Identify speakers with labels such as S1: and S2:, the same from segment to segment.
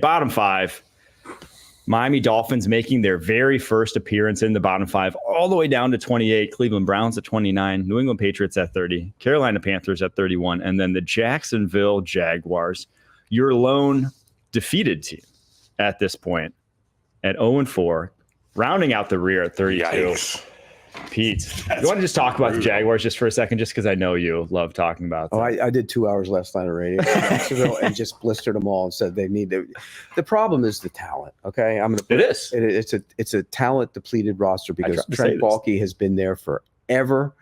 S1: Bottom five. Miami Dolphins making their very first appearance in the bottom five, all the way down to 28. Cleveland Browns at 29. New England Patriots at 30. Carolina Panthers at 31. And then the Jacksonville Jaguars, your lone defeated team at this point at 0-4, rounding out the rear at 32.
S2: Yikes.
S1: Pete, you want to just talk about the Jaguars just for a second, just because I know you love talking about them.
S3: I did 2 hours last night on radio and just blistered them all and said they need to. The problem is the talent. Okay, it's a talent depleted roster because Trent Baalke has been there forever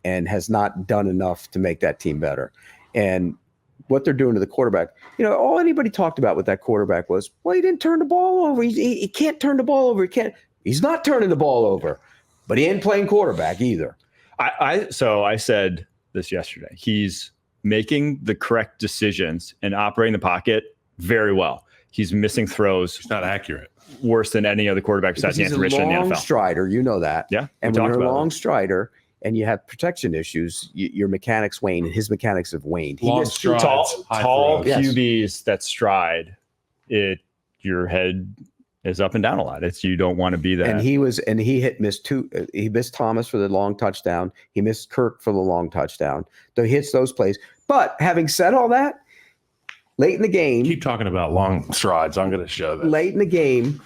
S3: and has not done enough to make that team better. And what they're doing to the quarterback, all anybody talked about with that quarterback was, well, he didn't turn the ball over. He can't turn the ball over. He's not turning the ball over. But he ain't playing quarterback either.
S1: So I said this yesterday. He's making the correct decisions and operating the pocket very well. He's missing throws.
S2: He's not accurate.
S1: Worse than any other quarterback besides Anthony Richardson in the NFL.
S3: He's a long strider. You know that.
S1: Yeah.
S3: And when you're a long strider and you have protection issues, your mechanics wane, and his mechanics have waned.
S2: Long strides,
S1: tall QBs that stride, your head is up and down a lot. You don't want to be that.
S3: And he missed Thomas for the long touchdown. He missed Kirk for the long touchdown. So he hits those plays. But having said all that, late in the game,
S2: keep talking about long strides. I'm going to show that.
S3: Late in the game,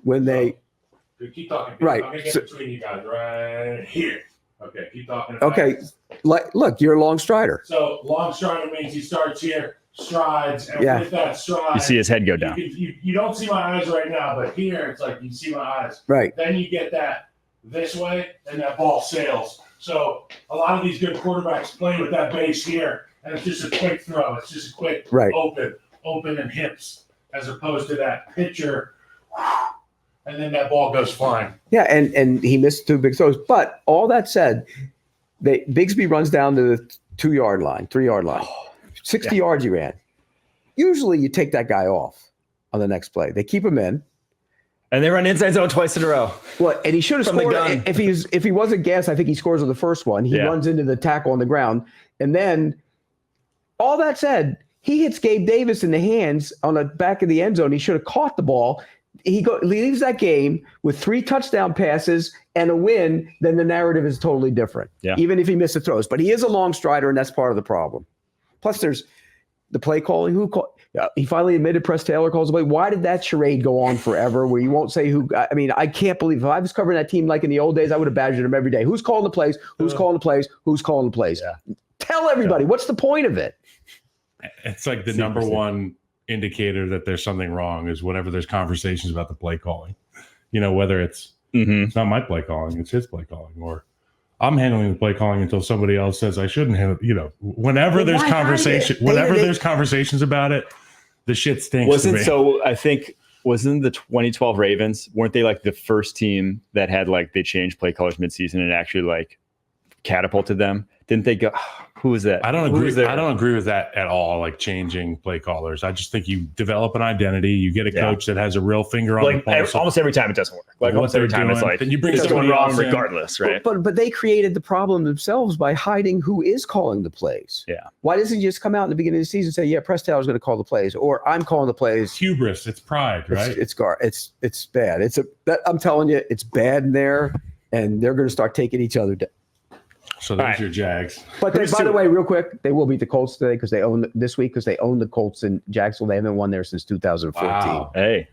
S3: when they
S2: keep talking.
S3: Right.
S2: I'm going to get between you guys right here. Okay, keep talking.
S3: Okay, look, you're a long strider.
S2: So long strider means he starts here. Strides, and with that stride,
S1: you see his head go down.
S2: You don't see my eyes right now, but here it's like you see my eyes.
S3: Right.
S2: Then you get that this way, and that ball sails. So a lot of these good quarterbacks play with that base here, and it's just a quick throw. It's just a quick open and hips, as opposed to that pitcher, and then that ball goes flying.
S3: Yeah, and he missed 2 big throws. But all that said, Bigsby runs down to the 2-yard line, 3-yard line. 60 yards he ran. Usually you take that guy off on the next play. They keep him in.
S1: And they run inside zone twice in a row.
S3: Well, and he should have scored. If he wasn't gassed, I think he scores on the first one. He runs into the tackle on the ground. And then, all that said, he hits Gabe Davis in the hands on the back of the end zone. He should have caught the ball. He leaves that game with 3 touchdown passes and a win. Then the narrative is totally different, even if he missed the throws. But he is a long strider, and that's part of the problem. Plus, there's the play calling. He finally admitted Press Taylor calls the play. Why did that charade go on forever where you won't say who? I mean, I can't believe if I was covering that team like in the old days, I would have badgered him every day. Who's calling the plays? Who's calling the plays? Who's calling the plays? Yeah. Tell everybody. What's the point of it?
S2: It's like the number one indicator that there's something wrong is whenever there's conversations about the play calling. Whether it's not my play calling, it's his play calling, or I'm handling the play calling until somebody else says I shouldn't handle. Whenever there's conversations about it, the shit stinks.
S1: I think wasn't the 2012 Ravens, weren't they like the first team that had they changed play callers midseason and actually catapulted them? Didn't they go? Who was that?
S2: I don't agree. I don't agree with that at all. Like changing play callers. I just think you develop an identity. You get a coach that has a real finger on the pulse.
S1: Almost every time it doesn't work. Almost every time it's
S2: then you bring
S1: it's going wrong regardless,
S2: in.
S1: right?
S3: But they created the problem themselves by hiding who is calling the plays.
S1: Yeah.
S3: Why doesn't he just come out in the beginning of the season and say, Press Taylor's going to call the plays, or I'm calling the plays?
S2: It's hubris. It's pride, right?
S3: It's bad. I'm telling you, it's bad in there, and they're going to start taking each other down.
S2: So there's your Jags.
S3: But by the way, real quick, they will beat the Colts today because they own the Colts in Jacksonville. They haven't won there since 2014.
S2: Wow.
S1: Hey,